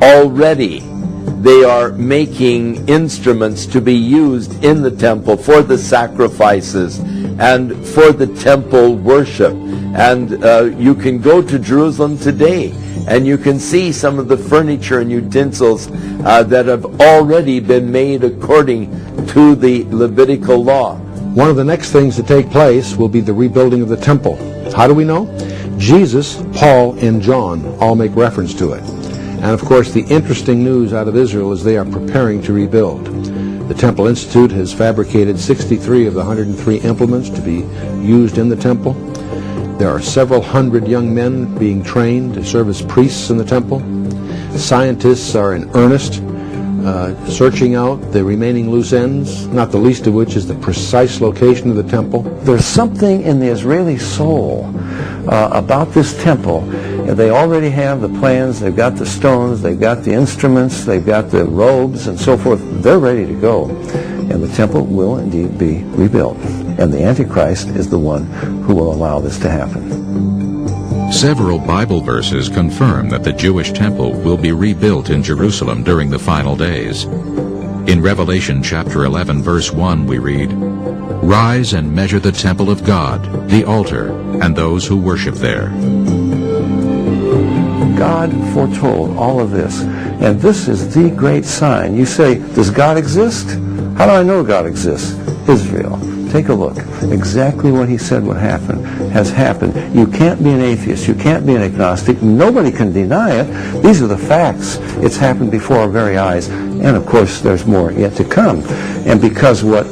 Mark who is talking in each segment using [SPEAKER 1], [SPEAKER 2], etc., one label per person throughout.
[SPEAKER 1] already they are making instruments to be used in the temple for the sacrifices and for the temple worship. And you can go to Jerusalem today and you can see some of the furniture and utensils that have already been made according to the Levitical law.
[SPEAKER 2] One of the next things to take place will be the rebuilding of the temple. How do we know? Jesus, Paul, and John all make reference to it. And of course, the interesting news out of Israel is they are preparing to rebuild. The Temple Institute has fabricated 63 of the 103 implements to be used in the temple. There are several hundred young men being trained to serve as priests in the temple. Scientists are in earnest, searching out the remaining loose ends, not the least of which is the precise location of the temple.
[SPEAKER 3] There's something in the Israeli soul about this temple. They already have the plans, they've got the stones, they've got the instruments, they've got the robes and so forth. They're ready to go. And the temple will indeed be rebuilt. And the Antichrist is the one who will allow this to happen.
[SPEAKER 4] Several Bible verses confirm that the Jewish temple will be rebuilt in Jerusalem during the final days. In Revelation chapter 11, verse 1, we read, "Rise and measure the temple of God, the altar, and those who worship there."
[SPEAKER 3] God foretold all of this, and this is the great sign. You say, does God exist? How do I know God exists? Israel. Take a look. Exactly what he said would happen has happened. You can't be an atheist. You can't be an agnostic. Nobody can deny it. These are the facts. It's happened before our very eyes. And of course, there's more yet to come. And because what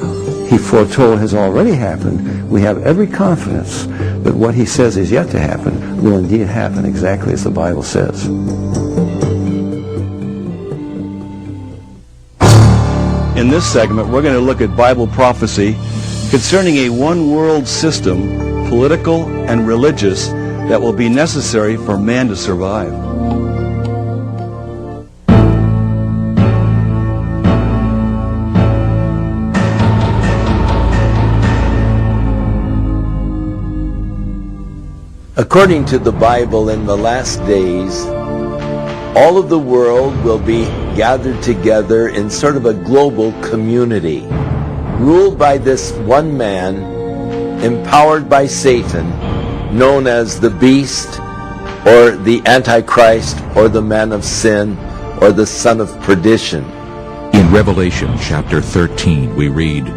[SPEAKER 3] he foretold has already happened, we have every confidence that what he says is yet to happen will indeed happen exactly as the Bible says.
[SPEAKER 5] In this segment, we're going to look at Bible prophecy concerning a one-world system, political and religious, that will be necessary for man to survive.
[SPEAKER 1] According to the Bible, in the last days, all of the world will be gathered together in sort of a global community, ruled by this one man, empowered by Satan, known as the Beast, or the Antichrist, or the Man of Sin, or the Son of Perdition.
[SPEAKER 4] In Revelation chapter 13, we read,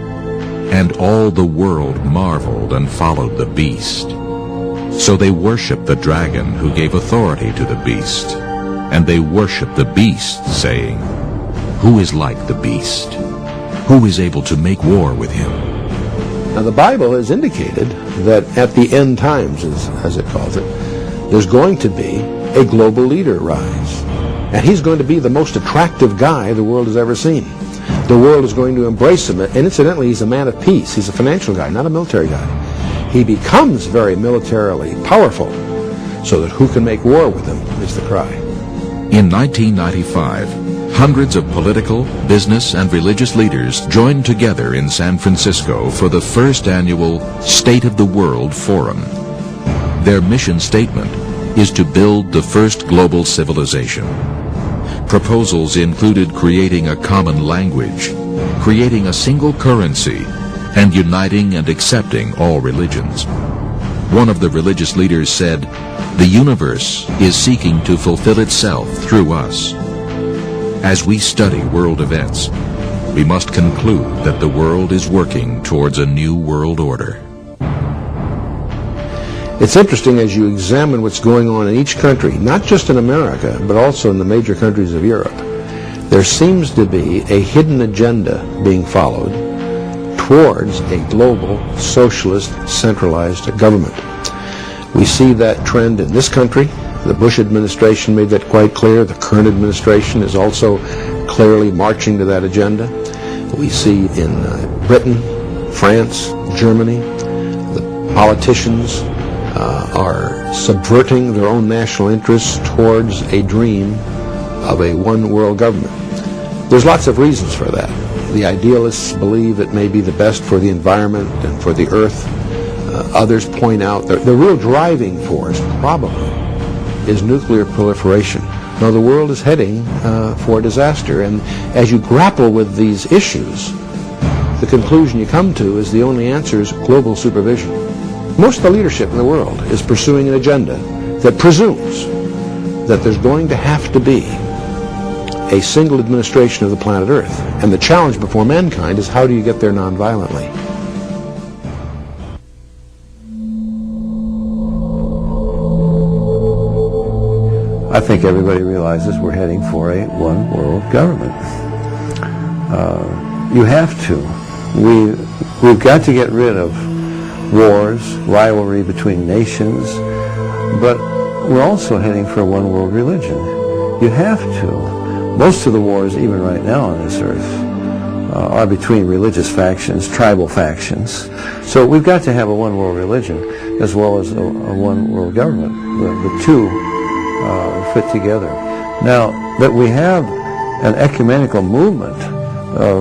[SPEAKER 4] "And all the world marveled and followed the beast. So they worshiped the dragon who gave authority to the beast. And they worshiped the beast, saying, 'Who is like the beast? Who is able to make war with him?'"
[SPEAKER 2] Now the Bible has indicated that at the end times, as it calls it, there's going to be a global leader rise. And he's going to be the most attractive guy the world has ever seen. The world is going to embrace him. And incidentally, he's a man of peace. He's a financial guy, not a military guy. He becomes very militarily powerful, so that who can make war with him is the cry.
[SPEAKER 4] In 1995, hundreds of political, business, and religious leaders joined together in San Francisco for the first annual State of the World Forum. Their mission statement is to build the first global civilization. Proposals included creating a common language, creating a single currency, and uniting and accepting all religions. One of the religious leaders said, "The universe is seeking to fulfill itself through us." As we study world events, we must conclude that the world is working towards a new world order.
[SPEAKER 2] It's interesting as you examine what's going on in each country, not just in America, but also in the major countries of Europe. There seems to be a hidden agenda being followed towards a global, socialist, centralized government. We see that trend in this country. The Bush administration made that quite clear. The current administration is also clearly marching to that agenda. We see in Britain, France, Germany, the politicians are subverting their own national interests towards a dream of a one-world government. There's lots of reasons for that. The idealists believe it may be the best for the environment and for the earth. Others point out that the real driving force probably is nuclear proliferation. No, the world is heading for disaster. And as you grapple with these issues, the conclusion you come to is the only answer is global supervision. Most of the leadership in the world is pursuing an agenda that presumes that there's going to have to be a single administration of the planet Earth. And the challenge before mankind is, how do you get there nonviolently?
[SPEAKER 3] I think everybody realizes we're heading for a one-world government. You have to. We've got to get rid of wars, rivalry between nations, but we're also heading for a one-world religion. You have to. Most of the wars, even right now on this earth, are between religious factions, tribal factions. So we've got to have a one-world religion as well as a one-world government. The two fit together. Now, that we have an ecumenical movement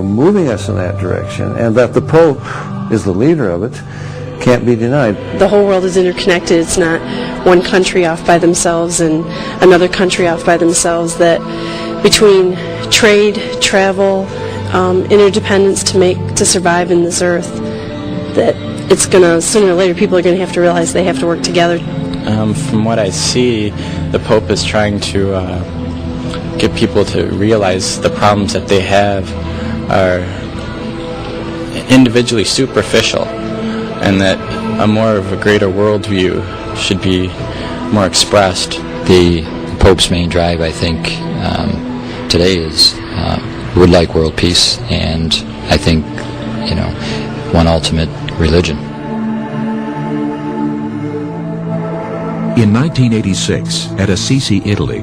[SPEAKER 3] moving us in that direction, and that the Pope is the leader of it, can't be denied.
[SPEAKER 6] The whole world is interconnected. It's not one country off by themselves and another country off by themselves. That between trade, travel, interdependence to survive in this earth, that it's gonna, sooner or later, people are gonna have to realize they have to work together.
[SPEAKER 7] From what I see, the Pope is trying to get people to realize the problems that they have are individually superficial, and that a more of a greater worldview should be more expressed.
[SPEAKER 8] The Pope's main drive, I think, today is would like world peace, and I think, one ultimate religion.
[SPEAKER 4] In 1986, at Assisi, Italy,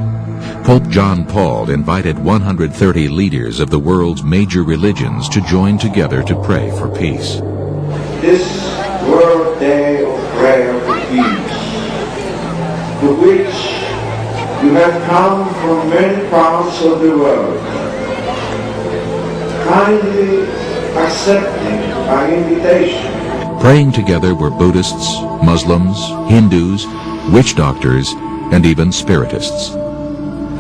[SPEAKER 4] Pope John Paul invited 130 leaders of the world's major religions to join together to pray for peace.
[SPEAKER 9] This World Day of Prayer for Peace, to which you have come from many parts of the world, kindly accepting our invitation.
[SPEAKER 4] Praying together were Buddhists, Muslims, Hindus, witch doctors, and even spiritists.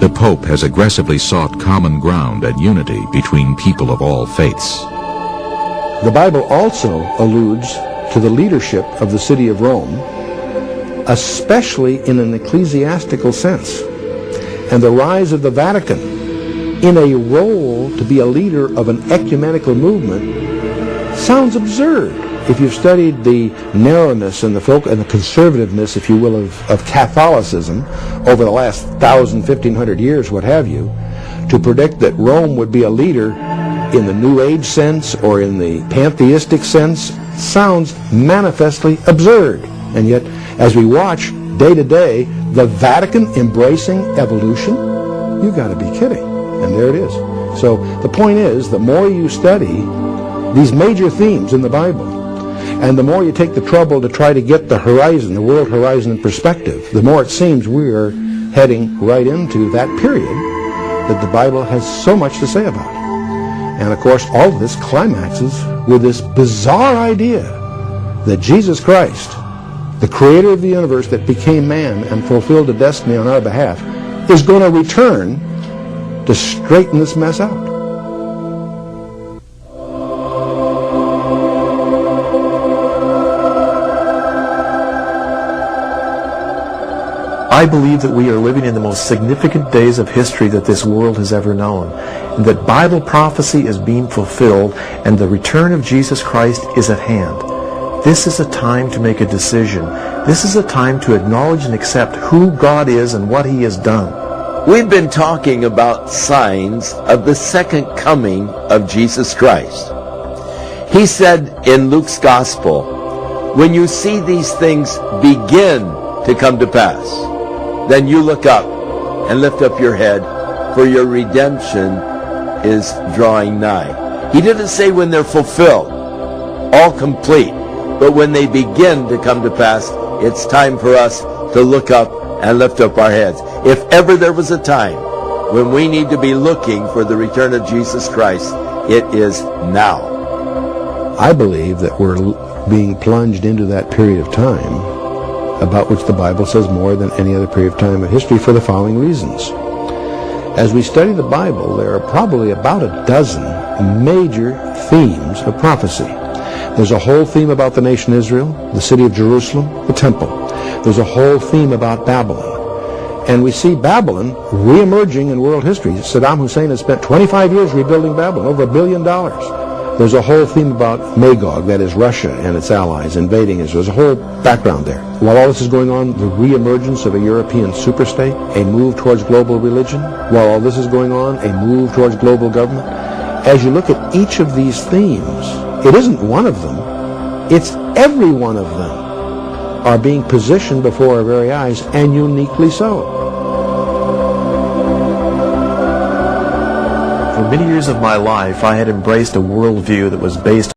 [SPEAKER 4] The Pope has aggressively sought common ground and unity between people of all faiths.
[SPEAKER 2] The Bible also alludes to the leadership of the city of Rome, especially in an ecclesiastical sense, and the rise of the Vatican in a role to be a leader of an ecumenical movement sounds absurd if you've studied the narrowness and the conservativeness, if you will, of Catholicism over the last 1,000, 1,500 years, what have you. To predict that Rome would be a leader in the New Age sense or in the pantheistic sense sounds manifestly absurd. And yet, as we watch day to day the Vatican embracing evolution, you've got to be kidding. And there it is. So the point is, the more you study these major themes in the Bible, and the more you take the trouble to try to get the horizon, the world horizon in perspective, the more it seems we are heading right into that period that the Bible has so much to say about. And of course, all of this climaxes with this bizarre idea that Jesus Christ, the creator of the universe that became man and fulfilled a destiny on our behalf, is going to return to straighten this mess out.
[SPEAKER 10] I believe that we are living in the most significant days of history that this world has ever known, and that Bible prophecy is being fulfilled, and the return of Jesus Christ is at hand. This is a time to make a decision. This is a time to acknowledge and accept who God is and what He has done.
[SPEAKER 1] We've been talking about signs of the second coming of Jesus Christ. He said in Luke's Gospel, when you see these things begin to come to pass, then you look up and lift up your head, for your redemption is drawing nigh. He didn't say when they're fulfilled, all complete, but when they begin to come to pass, it's time for us to look up and lift up our heads. If ever there was a time when we need to be looking for the return of Jesus Christ, it is now.
[SPEAKER 2] I believe that we're being plunged into that period of time about which the Bible says more than any other period of time in history for the following reasons. As we study the Bible, there are probably about a dozen major themes of prophecy. There's a whole theme about the nation Israel, the city of Jerusalem, the temple. There's a whole theme about Babylon. And we see Babylon re-emerging in world history. Saddam Hussein has spent 25 years rebuilding Babylon, over $1 billion. There's a whole theme about Magog, that is Russia and its allies invading Israel. There's a whole background there. While all this is going on, the re-emergence of a European superstate, a move towards global religion. While all this is going on, a move towards global government. As you look at each of these themes, it isn't one of them, it's every one of them are being positioned before our very eyes, and uniquely so.
[SPEAKER 10] For many years of my life, I had embraced a worldview that was based